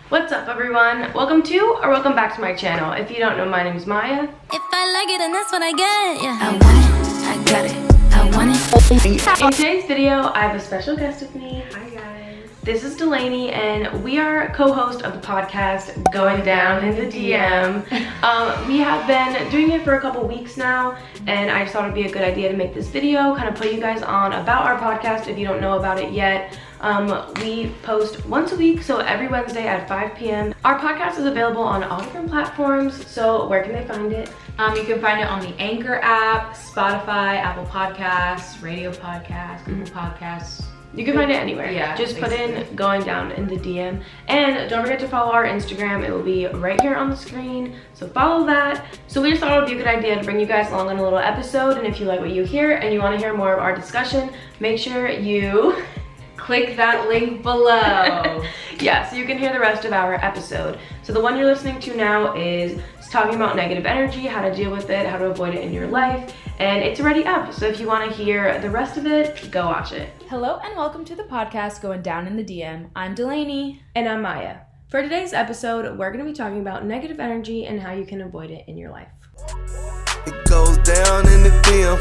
What's up, everyone? Welcome to or welcome back to my channel. If you don't know, my name is Maya. If I like it, then that's what I get. Yeah, I want it, I got it, I want it. In today's video, I have a special guest with me. Hi guys. This is Delaney, and we are co-host of the podcast Going Down in the DM. We have been doing it for a couple weeks now, and I just thought it'd be a good idea to make this video, kind of put you guys on about our podcast if you don't know about it yet. We post once a week, so every Wednesday at 5 p.m. Our podcast is available on all different platforms, so where can they find it? You can find it on the Anchor app, Spotify, Apple Podcasts, Radio Podcasts, Google Podcasts. You can find it anywhere. Yeah, just basically. put in Going Down in the DM. And don't forget to follow our Instagram. It will be right here on the screen, so follow that. So we just thought it would be a good idea to bring you guys along on a little episode, and if you like what you hear and you want to hear more of our discussion, make sure you Click that link below. yeah, so you can hear the rest of our episode. So the one you're listening to now is talking about negative energy, how to deal with it, how to avoid it in your life, and it's already up. So if you want to hear the rest of it, go watch it. Hello and welcome to the podcast Going Down in the DM. I'm Delaney. And I'm Maya. For today's episode, we're going to be talking about negative energy and how you can avoid it in your life. It goes down in the DM.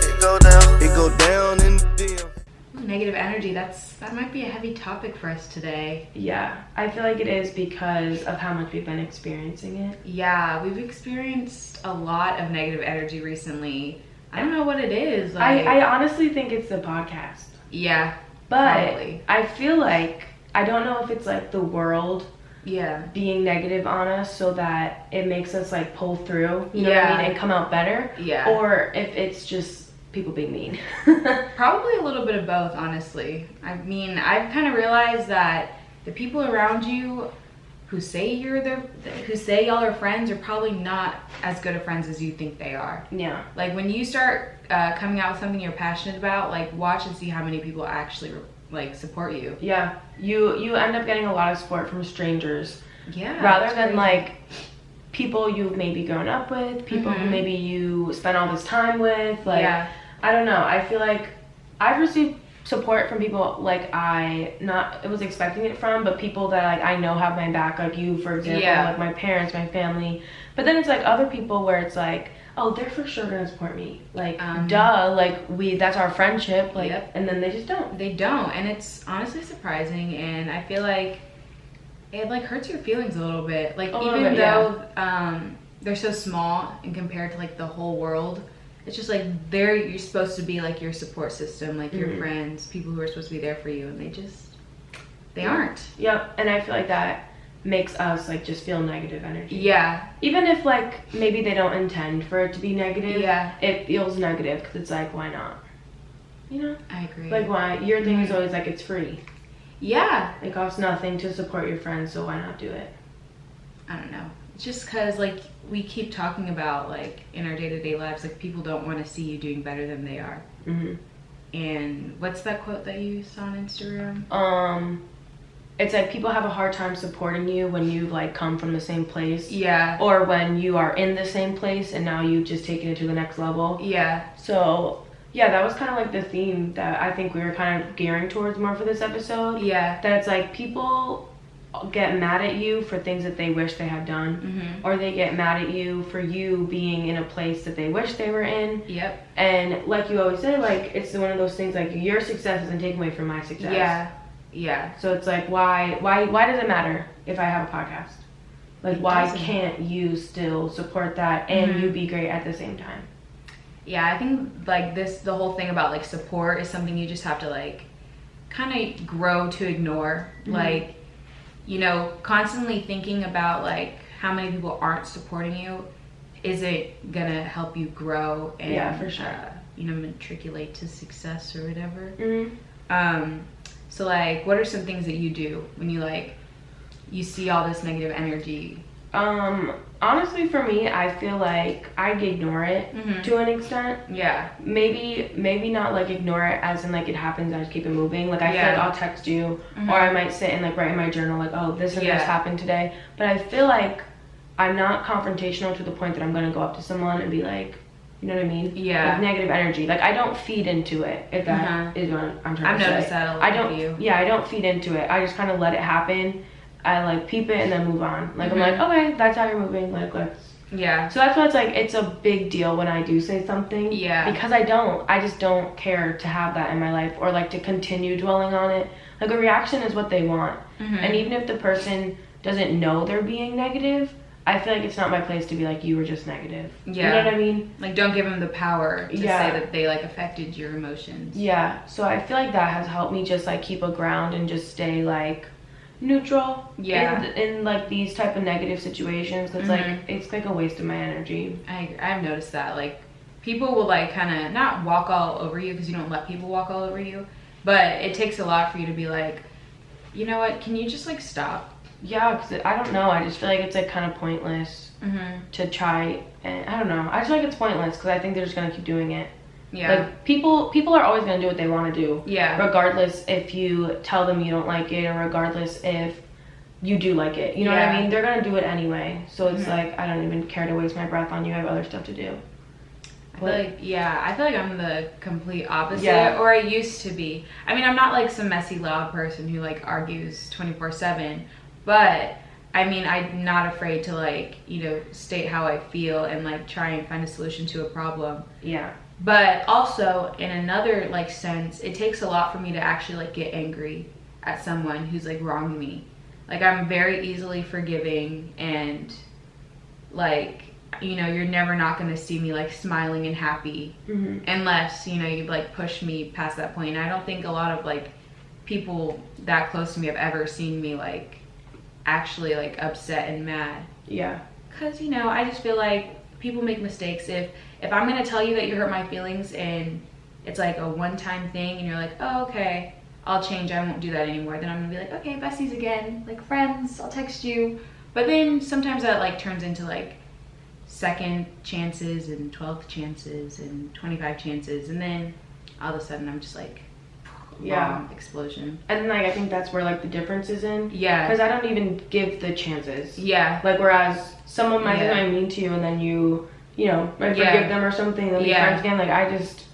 It go down in the DM. Negative energy, that might be a heavy topic for us today. Yeah, I feel like it is because of how much we've been experiencing it. Yeah, we've experienced a lot of negative energy recently. I don't know what it is. I honestly think it's the podcast. Yeah, But probably. I feel like, I don't know if it's like the world Yeah. being negative on us so that it makes us like pull through, you know what I mean, and come out better. Yeah. Or if it's just people being mean. Probably a little bit of both, honestly. I mean, I've kind of realized that the people around you who say who say y'all are friends are probably not as good of friends as you think they are. Yeah. Like when you start coming out with something you're passionate about, like watch and see how many people actually like support you. Yeah. You end up getting a lot of support from strangers. Yeah. Rather it's than crazy. like people you've maybe grown up with, people who maybe you spent all this time with. Like, Yeah. I don't know. I feel like I've received support from people like I was expecting it from, but people that like I know have my back, like you, for example, Yeah. like my parents, my family. But then it's like other people where it's like, oh, they're for sure gonna support me. Like, duh, like that's our friendship. Like, Yep. and then they just don't. They don't, and it's honestly surprising, and I feel like it like hurts your feelings a little bit. Like even though they're so small and compared to like the whole world, it's just like you're supposed to be like your support system, like your friends, people who are supposed to be there for you, and they aren't. Yep. And I feel like that makes us like just feel negative energy. Yeah. Even if like maybe they don't intend for it to be negative, Yeah. it feels negative because it's like, why not? You know? I agree. Like, why? Your thing is always like, it's free. Yeah. It costs nothing to support your friends, so why not do it? I don't know. It's just because like we keep talking about like in our day-to-day lives, like people don't want to see you doing better than they are. And what's that quote that you saw on Instagram? It's like people have a hard time supporting you when you like come from the same place. Yeah. Or when you are in the same place and now you've just taken it to the next level. Yeah. So yeah, that was kind of like the theme that I think we were kind of gearing towards more for this episode. Yeah. That it's like people get mad at you for things that they wish they had done, or they get mad at you for you being in a place that they wish they were in. Yep. And like you always say, like it's one of those things like your success doesn't take away from my success. Yeah. Yeah. So it's like why does it matter if I have a podcast? Like why can't you still support that and you be great at the same time? Yeah, I think like the whole thing about like support is something you just have to like kind of grow to ignore. Like, you know, constantly thinking about like how many people aren't supporting you isn't gonna help you grow and Yeah, for sure. You know, matriculate to success or whatever. So like what are some things that you do when you see all this negative energy? Honestly, for me, I feel like I ignore it to an extent. Yeah. Maybe not like ignore it as in like it happens, I just keep it moving. Like I feel like I'll text you or I might sit and like write in my journal like, oh, this and this happened today. But I feel like I'm not confrontational to the point that I'm gonna go up to someone and be like, you know what I mean? Yeah. Like negative energy. Like I don't feed into it, if that is what I'm trying I've to say. noticed that a lot with you. Yeah, I don't feed into it. I just kind of let it happen. I like peep it and then move on. Like I'm like, okay, that's how you're moving. Like let's. Yeah. So that's why it's like it's a big deal when I do say something. Yeah. Because I just don't care to have that in my life or like to continue dwelling on it. Like a reaction is what they want, and even if the person doesn't know they're being negative, I feel like it's not my place to be like, you were just negative. Yeah. You know what I mean? Like, don't give them the power to say that they, like, affected your emotions. Yeah. So I feel like that has helped me just, like, keep a ground and just stay, like, neutral. Yeah. In like, these type of negative situations. Because, like, it's, like, a waste of my energy. I've noticed that. Like, people will, like, kind of not walk all over you because you don't let people walk all over you. But it takes a lot for you to be like, you know what? Can you just, like, stop? Yeah, because I don't know. I just feel like it's like kind of pointless to try. And I don't know. I just feel like it's pointless because I think they're just gonna keep doing it. Yeah. Like people are always gonna do what they want to do. Yeah. Regardless if you tell them you don't like it, or regardless if you do like it. You know what I mean? They're gonna do it anyway. So it's like I don't even care to waste my breath on you. I have other stuff to do. I feel like I'm the complete opposite, or I used to be. I mean, I'm not like some messy, loud person who like argues 24/7. But I mean, I'm not afraid to like, you know, state how I feel and like try and find a solution to a problem. Yeah. But also in another like sense, it takes a lot for me to actually like get angry at someone who's like wronged me. Like I'm very easily forgiving, and like, you know, you're never not going to see me like smiling and happy unless, you know, you like push me past that point. And I don't think a lot of like people that close to me have ever seen me like actually like upset and mad. Yeah. Because, you know, I just feel like people make mistakes. If I'm going to tell you that you hurt my feelings and it's like a one-time thing and you're like, oh, okay, I'll change, I won't do that anymore, then I'm going to be like, okay, besties again, like friends, I'll text you. But then sometimes that like turns into like second chances and 12th chances and 25 chances, and then all of a sudden I'm just like, explosion. And like I think that's where like the difference is in. Yeah. Because I don't even give the chances. Yeah. Like whereas someone might be something mean to you and then you know, might forgive them or something, and be friends again. Like I just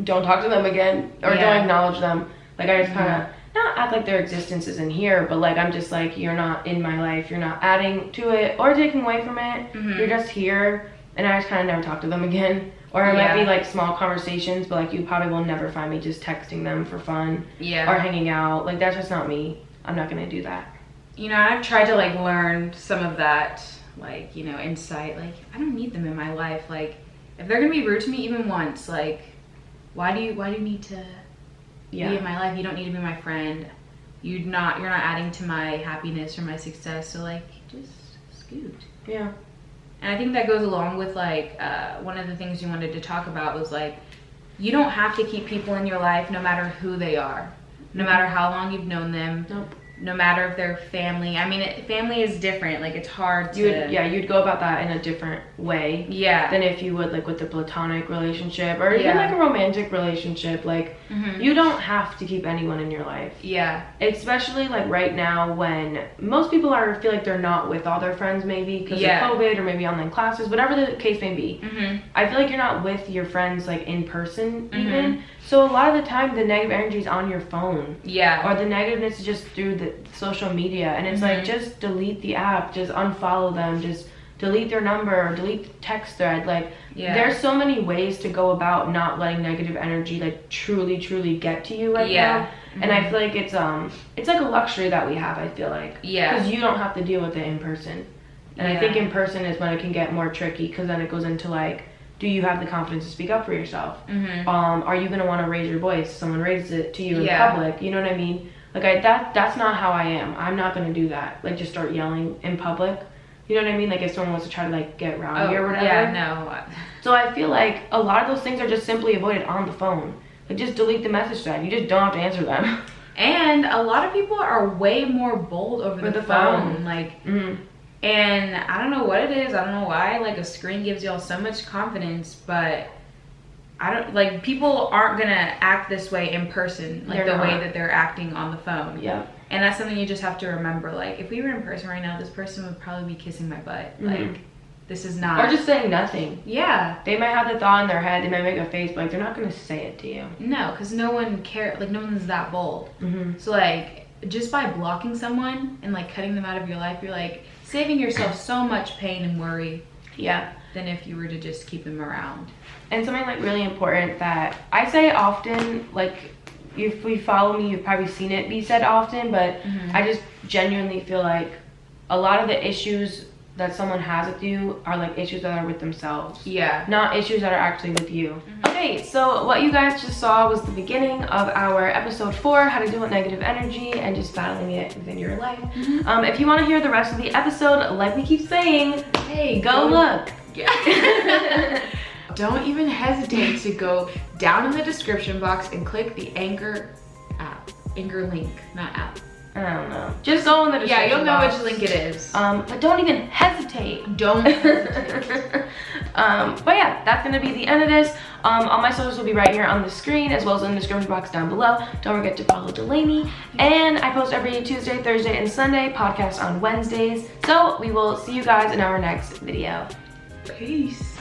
don't talk to them again or don't acknowledge them. Like I just kind of not act like their existence isn't here, but like I'm just like, you're not in my life. You're not adding to it or taking away from it. You're just here, and I just kind of never talk to them again. Or it might be like small conversations, but like you probably will never find me just texting them for fun. Yeah. Or hanging out. Like that's just not me. I'm not gonna do that. You know, I've tried to like learn some of that, like, you know, insight. Like I don't need them in my life. Like if they're gonna be rude to me even once, like why do you need to be in my life? You don't need to be my friend. You're not adding to my happiness or my success. So like just scoot. Yeah. And I think that goes along with like one of the things you wanted to talk about was like, you don't have to keep people in your life no matter who they are, no matter how long you've known them. Nope. No matter if they're family. I mean, family is different. Like it's hard to. You'd go about that in a different way. Yeah. Than if you would like with a platonic relationship or even like a romantic relationship. Like you don't have to keep anyone in your life. Yeah. Especially like right now when most people feel like they're not with all their friends maybe because of COVID or maybe online classes, whatever the case may be. I feel like you're not with your friends like in person even. So a lot of the time the negative energy is on your phone. Yeah. Or the negativeness is just through the social media, and it's like just delete the app, just unfollow them, just delete their number or delete the text thread. Like there's so many ways to go about not letting negative energy like truly get to you right now. And I feel like it's like a luxury that we have, I feel like. Because you don't have to deal with it in person. And I think in person is when it can get more tricky, because then it goes into like, do you have the confidence to speak up for yourself? Are you going to want to raise your voice? Someone raises it to you in public. You know what I mean? Like that's not how I am. I'm not going to do that. Like just start yelling in public. You know what I mean? Like if someone wants to try to like get rowdy or whatever. Yeah, no. So I feel like a lot of those things are just simply avoided on the phone. Like just delete the message thread. You just don't have to answer them. And a lot of people are way more bold over the phone. Like, and I don't know what it is. I don't know why. Like a screen gives y'all so much confidence, but I don't like people aren't gonna act this way in person, like the way that they're acting on the phone. Yeah. And that's something you just have to remember. Like if we were in person right now, this person would probably be kissing my butt. Like this is not. Or just saying nothing. Yeah. They might have the thought in their head. They might make a face, but like they're not gonna say it to you. No, because no one cares. Like no one's that bold. So like just by blocking someone and like cutting them out of your life, you're like saving yourself so much pain and worry. Yeah. Than if you were to just keep them around. And something like really important that I say often, like if you follow me, you've probably seen it be said often, but I just genuinely feel like a lot of the issues that someone has with you are like issues that are with themselves. Yeah. Not issues that are actually with you. Okay, so what you guys just saw was the beginning of our episode 4, how to deal with negative energy and just battling it within your life. If you want to hear the rest of the episode, like we keep saying, hey, go look. Yeah. Don't even hesitate to go down in the description box and click the Anchor app. Anchor link, not app. I don't know. Just go in the description Yeah, you'll know box. which link it is. But don't even hesitate. Don't hesitate. But yeah, that's gonna be the end of this. All my socials will be right here on the screen, as well as in the description box down below. Don't forget to follow Delaney. And I post every Tuesday, Thursday, and Sunday, podcast on Wednesdays. So we will see you guys in our next video. Peace.